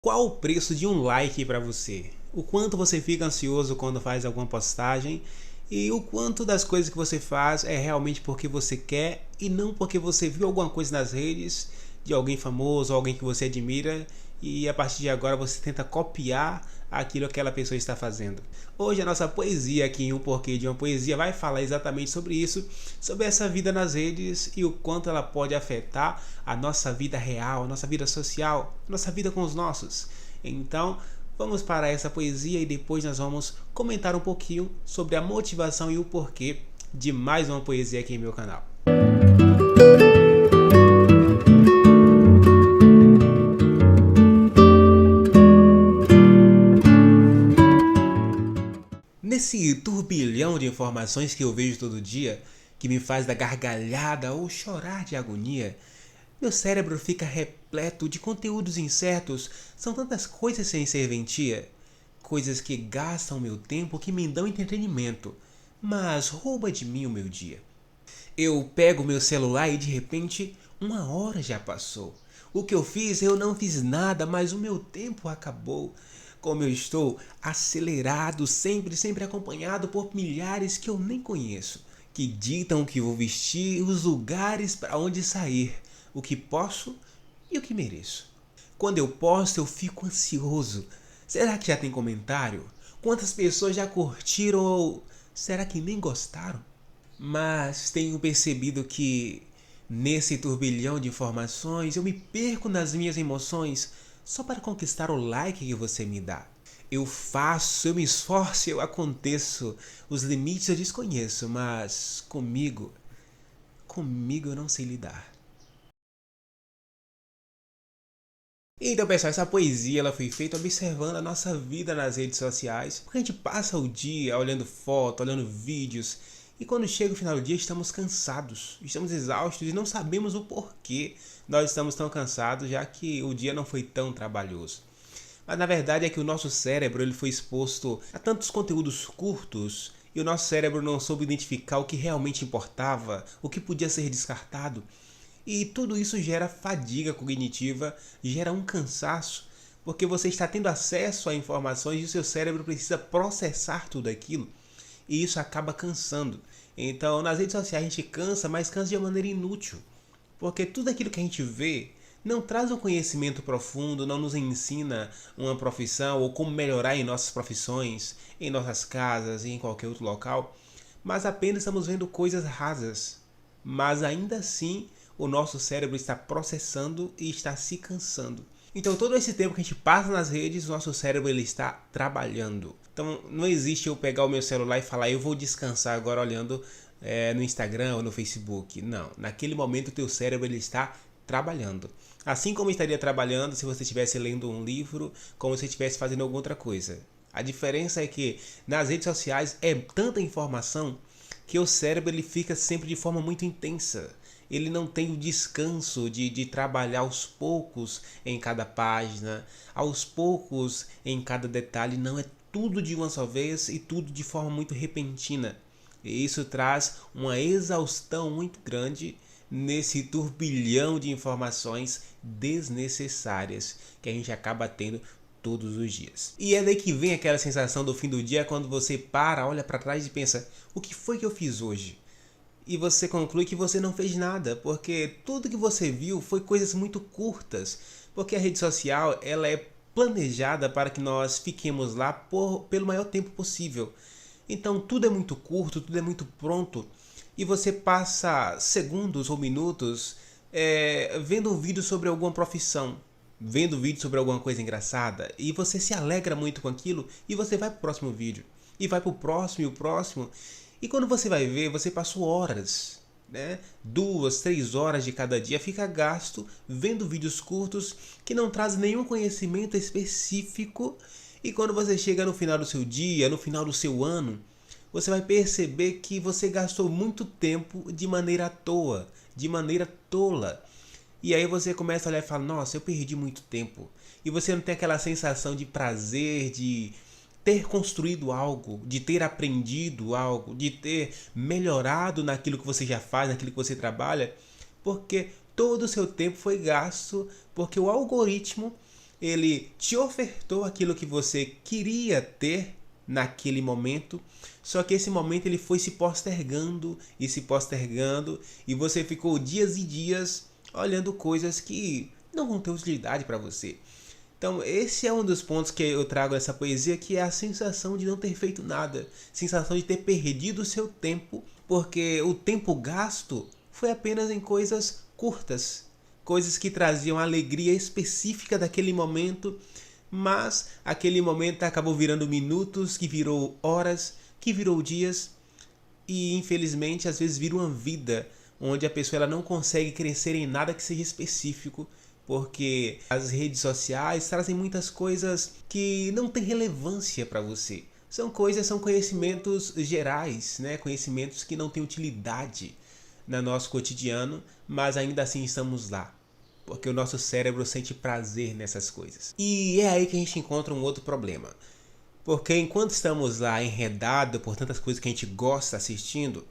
Qual o preço de um like para você? O quanto você fica ansioso quando faz alguma postagem e o quanto das coisas que você faz é realmente porque você quer e não porque você viu alguma coisa nas redes de alguém famoso, alguém que você admira e a partir de agora você tenta copiar aquilo que aquela pessoa está fazendo. Hoje a nossa poesia aqui em Um Porquê de uma Poesia vai falar exatamente sobre isso, sobre essa vida nas redes e o quanto ela pode afetar a nossa vida real, a nossa vida social, a nossa vida com os nossos. Então, vamos para essa poesia e depois nós vamos comentar um pouquinho sobre a motivação e o porquê de mais uma poesia aqui em meu canal. Nesse turbilhão de informações que eu vejo todo dia, que me faz dar gargalhada ou chorar de agonia, meu cérebro fica repleto de conteúdos incertos, são tantas coisas sem serventia, coisas que gastam meu tempo, que me dão entretenimento, mas rouba de mim o meu dia. Eu pego meu celular e de repente uma hora já passou. O que eu fiz, eu não fiz nada, mas o meu tempo acabou. Como eu estou acelerado, sempre acompanhado por milhares que eu nem conheço, que ditam o que vou vestir, os lugares para onde sair, o que posso e o que mereço. Quando eu posto, eu fico ansioso. Será que já tem comentário? Quantas pessoas já curtiram ou será que nem gostaram? Mas tenho percebido que nesse turbilhão de informações eu me perco nas minhas emoções só para conquistar o like que você me dá. Eu faço, eu me esforço, eu aconteço. Os limites eu desconheço, mas comigo eu não sei lidar. Então, pessoal, essa poesia ela foi feita observando a nossa vida nas redes sociais. Porque a gente passa o dia olhando foto, olhando vídeos. E quando chega o final do dia, estamos cansados, estamos exaustos e não sabemos o porquê nós estamos tão cansados, já que o dia não foi tão trabalhoso. Mas na verdade é que o nosso cérebro ele foi exposto a tantos conteúdos curtos e o nosso cérebro não soube identificar o que realmente importava, o que podia ser descartado. E tudo isso gera fadiga cognitiva, gera um cansaço, porque você está tendo acesso a informações e o seu cérebro precisa processar tudo aquilo. E isso acaba cansando. Então, nas redes sociais a gente cansa, mas cansa de uma maneira inútil. Porque tudo aquilo que a gente vê não traz um conhecimento profundo, não nos ensina uma profissão ou como melhorar em nossas profissões, em nossas casas e em qualquer outro local, mas apenas estamos vendo coisas rasas. Mas ainda assim, o nosso cérebro está processando e está se cansando. Então todo esse tempo que a gente passa nas redes, o nosso cérebro ele está trabalhando. Então não existe eu pegar o meu celular e falar eu vou descansar agora olhando no Instagram ou no Facebook. Não, naquele momento o teu cérebro ele está trabalhando. Assim como estaria trabalhando se você estivesse lendo um livro, como se estivesse fazendo alguma outra coisa. A diferença é que nas redes sociais é tanta informação que o cérebro ele fica sempre de forma muito intensa. Ele não tem o descanso de trabalhar aos poucos em cada página, aos poucos em cada detalhe. Não é tudo de uma só vez e tudo de forma muito repentina. E isso traz uma exaustão muito grande nesse turbilhão de informações desnecessárias que a gente acaba tendo todos os dias. E é daí que vem aquela sensação do fim do dia quando você para, olha para trás e pensa: o que foi que eu fiz hoje? E você conclui que você não fez nada, porque tudo que você viu foi coisas muito curtas, porque a rede social ela é planejada para que nós fiquemos lá pelo maior tempo possível. Então tudo é muito curto, tudo é muito pronto, e você passa segundos ou minutos vendo um vídeo sobre alguma profissão, vendo um vídeo sobre alguma coisa engraçada, e você se alegra muito com aquilo, e você vai para o próximo vídeo, e vai para o próximo e o próximo, e quando você vai ver, você passou horas, né? 2, 3 horas de cada dia fica gasto vendo vídeos curtos que não trazem nenhum conhecimento específico. E quando você chega no final do seu dia, no final do seu ano, você vai perceber que você gastou muito tempo de maneira à toa, de maneira tola. E aí você começa a olhar e fala: nossa, eu perdi muito tempo. E você não tem aquela sensação de prazer, de ter construído algo, de ter aprendido algo, de ter melhorado naquilo que você já faz, naquilo que você trabalha, porque todo o seu tempo foi gasto, porque o algoritmo ele te ofertou aquilo que você queria ter naquele momento, só que esse momento ele foi se postergando e se postergando e você ficou dias e dias olhando coisas que não vão ter utilidade para você. Então esse é um dos pontos que eu trago nessa poesia, que é a sensação de não ter feito nada, sensação de ter perdido o seu tempo, porque o tempo gasto foi apenas em coisas curtas, coisas que traziam a alegria específica daquele momento, mas aquele momento acabou virando minutos, que virou horas, que virou dias, e infelizmente às vezes vira uma vida onde a pessoa ela não consegue crescer em nada que seja específico, porque as redes sociais trazem muitas coisas que não têm relevância para você. São conhecimentos gerais, né? Conhecimentos que não têm utilidade no nosso cotidiano, mas ainda assim estamos lá, porque o nosso cérebro sente prazer nessas coisas. E é aí que a gente encontra um outro problema. Porque enquanto estamos lá enredados por tantas coisas que a gente gosta assistindo,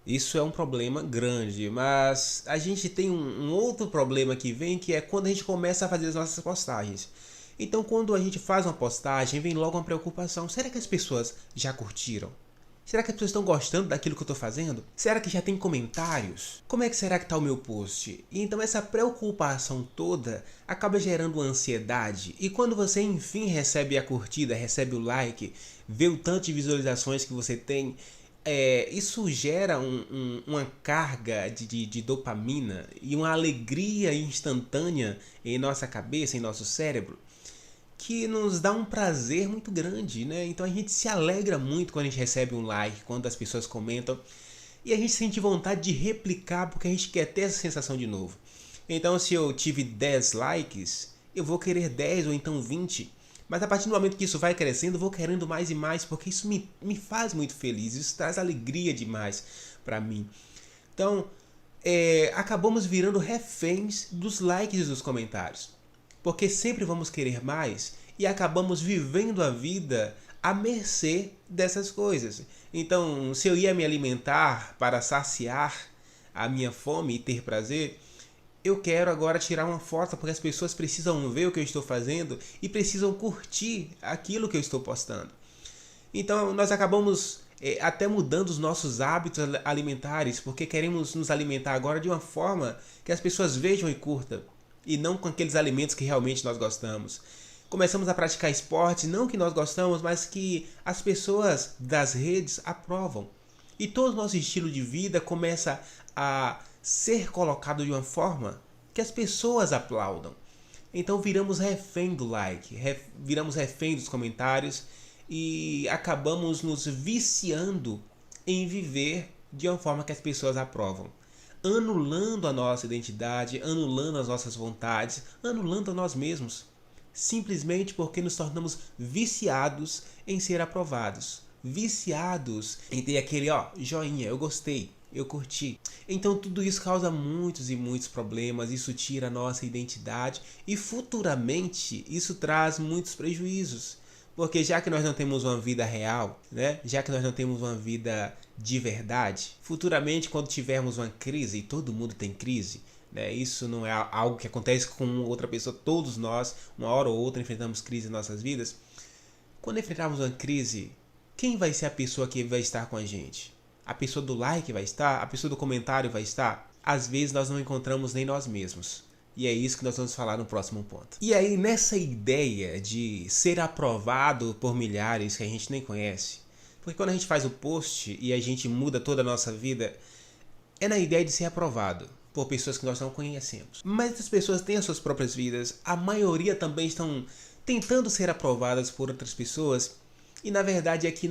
isso é um problema grande. Mas a gente tem um outro problema que vem, que é quando a gente começa a fazer as nossas postagens. Então quando a gente faz uma postagem, vem logo uma preocupação. Será que as pessoas já curtiram? Será que as pessoas estão gostando daquilo que eu estou fazendo? Será que já tem comentários? Como é que será que está o meu post? E então essa preocupação toda acaba gerando uma ansiedade. E quando você enfim recebe a curtida, recebe o like, vê o tanto de visualizações que você tem, isso gera uma carga de dopamina e uma alegria instantânea em nossa cabeça, em nosso cérebro, que nos dá um prazer muito grande, né? Então a gente se alegra muito quando a gente recebe um like, quando as pessoas comentam, e a gente sente vontade de replicar porque a gente quer ter essa sensação de novo. Então se eu tive 10 likes, eu vou querer 10 ou então 20, mas a partir do momento que isso vai crescendo, eu vou querendo mais e mais, porque isso me faz muito feliz, isso traz alegria demais para mim. Então acabamos virando reféns dos likes e dos comentários, porque sempre vamos querer mais e acabamos vivendo a vida à mercê dessas coisas. Então, se eu ia me alimentar para saciar a minha fome e ter prazer, eu quero agora tirar uma foto porque as pessoas precisam ver o que eu estou fazendo e precisam curtir aquilo que eu estou postando. Então, nós acabamos até mudando os nossos hábitos alimentares, porque queremos nos alimentar agora de uma forma que as pessoas vejam e curtam, e não com aqueles alimentos que realmente nós gostamos. Começamos a praticar esportes, não que nós gostamos, mas que as pessoas das redes aprovam. E todo o nosso estilo de vida começa a ser colocado de uma forma que as pessoas aplaudam. Então viramos refém do like, viramos refém dos comentários e acabamos nos viciando em viver de uma forma que as pessoas aprovam, anulando a nossa identidade, anulando as nossas vontades, anulando a nós mesmos, simplesmente porque nos tornamos viciados em ser aprovados, viciados em ter aquele joinha, eu gostei, eu curti. Então tudo isso causa muitos e muitos problemas, isso tira a nossa identidade e futuramente isso traz muitos prejuízos. Porque já que nós não temos uma vida real, né? Já que nós não temos uma vida de verdade, futuramente quando tivermos uma crise, e todo mundo tem crise, né? Isso não é algo que acontece com outra pessoa, todos nós, uma hora ou outra, enfrentamos crise em nossas vidas. Quando enfrentarmos uma crise, quem vai ser a pessoa que vai estar com a gente? A pessoa do like vai estar? A pessoa do comentário vai estar? Às vezes nós não encontramos nem nós mesmos. E é isso que nós vamos falar no próximo ponto. E aí, nessa ideia de ser aprovado por milhares que a gente nem conhece, porque quando a gente faz o post e a gente muda toda a nossa vida, é na ideia de ser aprovado por pessoas que nós não conhecemos. Mas essas pessoas têm as suas próprias vidas, a maioria também estão tentando ser aprovadas por outras pessoas, e na verdade aqui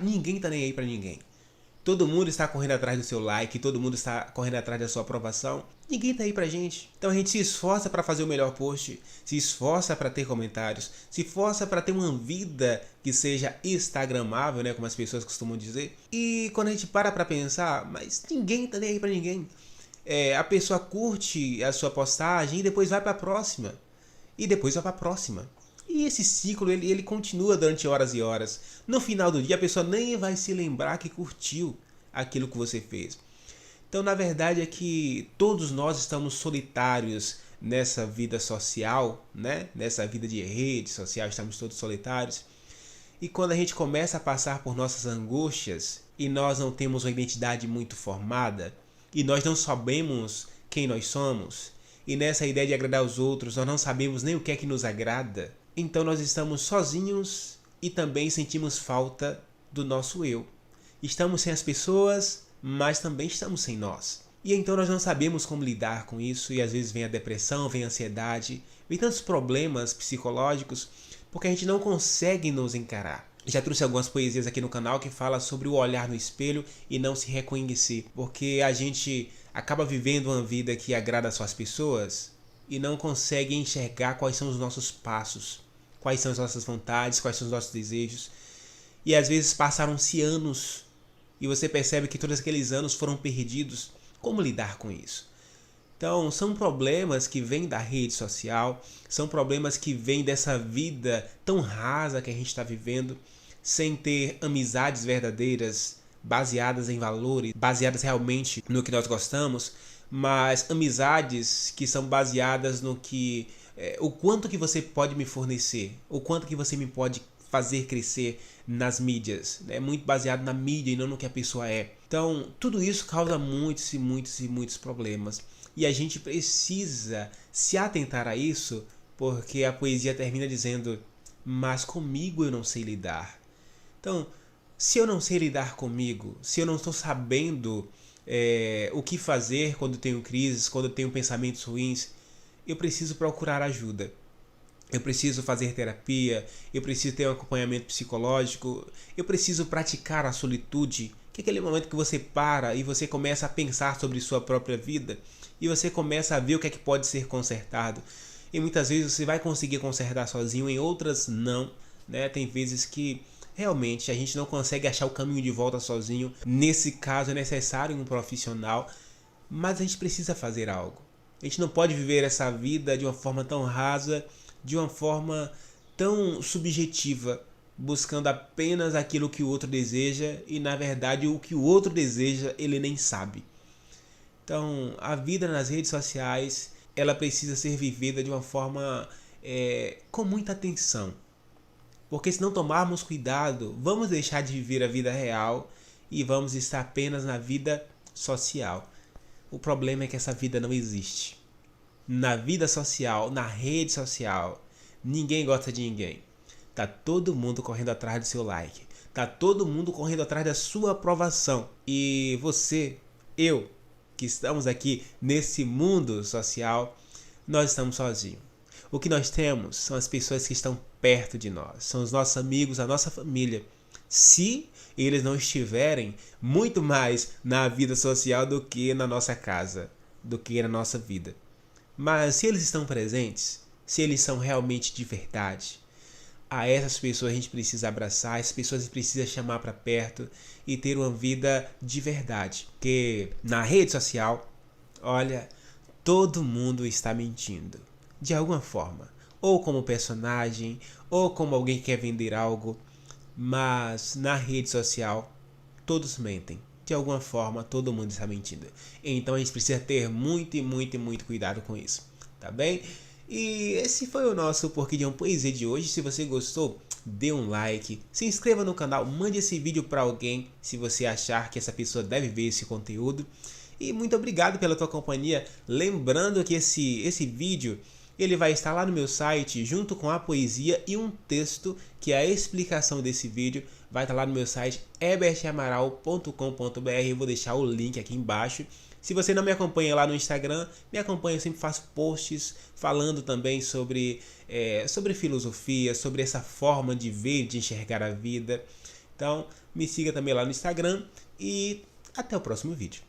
ninguém tá nem aí pra ninguém. Todo mundo está correndo atrás do seu like, todo mundo está correndo atrás da sua aprovação. Ninguém tá aí pra gente. Então a gente se esforça para fazer o melhor post, se esforça para ter comentários, se esforça para ter uma vida que seja instagramável, né, como as pessoas costumam dizer. E quando a gente para pensar, mas ninguém tá nem aí pra ninguém. A pessoa curte a sua postagem e depois vai para a próxima. E depois vai para a próxima. E esse ciclo ele continua durante horas e horas. No final do dia a pessoa nem vai se lembrar que curtiu aquilo que você fez. Então na verdade é que todos nós estamos solitários nessa vida social, né? Nessa vida de rede social, estamos todos solitários. E quando a gente começa a passar por nossas angústias e nós não temos uma identidade muito formada e nós não sabemos quem nós somos, e nessa ideia de agradar os outros nós não sabemos nem o que é que nos agrada, então nós estamos sozinhos e também sentimos falta do nosso eu. Estamos sem as pessoas, mas também estamos sem nós. E então nós não sabemos como lidar com isso, e às vezes vem a depressão, vem a ansiedade, vem tantos problemas psicológicos, porque a gente não consegue nos encarar. Já trouxe algumas poesias aqui no canal que fala sobre o olhar no espelho e não se reconhecer, porque a gente acaba vivendo uma vida que agrada só as pessoas e não consegue enxergar quais são os nossos passos, quais são as nossas vontades, quais são os nossos desejos. E às vezes passaram-se anos e você percebe que todos aqueles anos foram perdidos. Como lidar com isso? Então, são problemas que vêm da rede social, são problemas que vêm dessa vida tão rasa que a gente está vivendo, sem ter amizades verdadeiras, baseadas em valores, baseadas realmente no que nós gostamos, mas amizades que são baseadas no que, o quanto que você pode me fornecer, o quanto que você me pode fazer crescer nas mídias. É muito baseado na mídia e não no que a pessoa é. Então, tudo isso causa muitos e muitos e muitos problemas. E a gente precisa se atentar a isso, porque a poesia termina dizendo: mas comigo eu não sei lidar. Então, se eu não sei lidar comigo, se eu não estou sabendo o que fazer quando tenho crises, quando tenho pensamentos ruins, eu preciso procurar ajuda. Eu preciso fazer terapia, eu preciso ter um acompanhamento psicológico, eu preciso praticar a solitude, que é aquele momento que você para e você começa a pensar sobre sua própria vida e você começa a ver o que é que pode ser consertado. E muitas vezes você vai conseguir consertar sozinho, em outras não, né? Tem vezes que realmente a gente não consegue achar o caminho de volta sozinho. Nesse caso é necessário um profissional, mas a gente precisa fazer algo. A gente não pode viver essa vida de uma forma tão rasa, de uma forma tão subjetiva, buscando apenas aquilo que o outro deseja e na verdade o que o outro deseja ele nem sabe. Então a vida nas redes sociais ela precisa ser vivida de uma forma com muita atenção, porque se não tomarmos cuidado vamos deixar de viver a vida real e vamos estar apenas na vida social. O problema é que essa vida não existe. Na vida social, na rede social, ninguém gosta de ninguém. Tá todo mundo correndo atrás do seu like. Tá todo mundo correndo atrás da sua aprovação. E você, eu, que estamos aqui nesse mundo social, nós estamos sozinhos. O que nós temos são as pessoas que estão perto de nós. São os nossos amigos, a nossa família. Se eles não estiverem muito mais na vida social do que na nossa casa, do que na nossa vida. Mas se eles estão presentes, se eles são realmente de verdade, a essas pessoas a gente precisa abraçar, essas pessoas a gente precisa chamar para perto e ter uma vida de verdade. Porque na rede social, olha, todo mundo está mentindo, de alguma forma. Ou como personagem, ou como alguém que quer vender algo. Mas na rede social, todos mentem. De alguma forma, todo mundo está mentindo. Então a gente precisa ter muito e muito e muito cuidado com isso, tá bem? E esse foi o nosso Porquê de uma Poesia de hoje. Se você gostou, dê um like, se inscreva no canal, mande esse vídeo para alguém se você achar que essa pessoa deve ver esse conteúdo. E muito obrigado pela tua companhia. Lembrando que esse vídeo ele vai estar lá no meu site junto com a poesia e um texto que é a explicação desse vídeo. Vai estar lá no meu site hebertamaral.com.br. Eu vou deixar o link aqui embaixo. Se você não me acompanha lá no Instagram, me acompanha, eu sempre faço posts falando também sobre filosofia, sobre essa forma de ver, de enxergar a vida. Então me siga também lá no Instagram e até o próximo vídeo.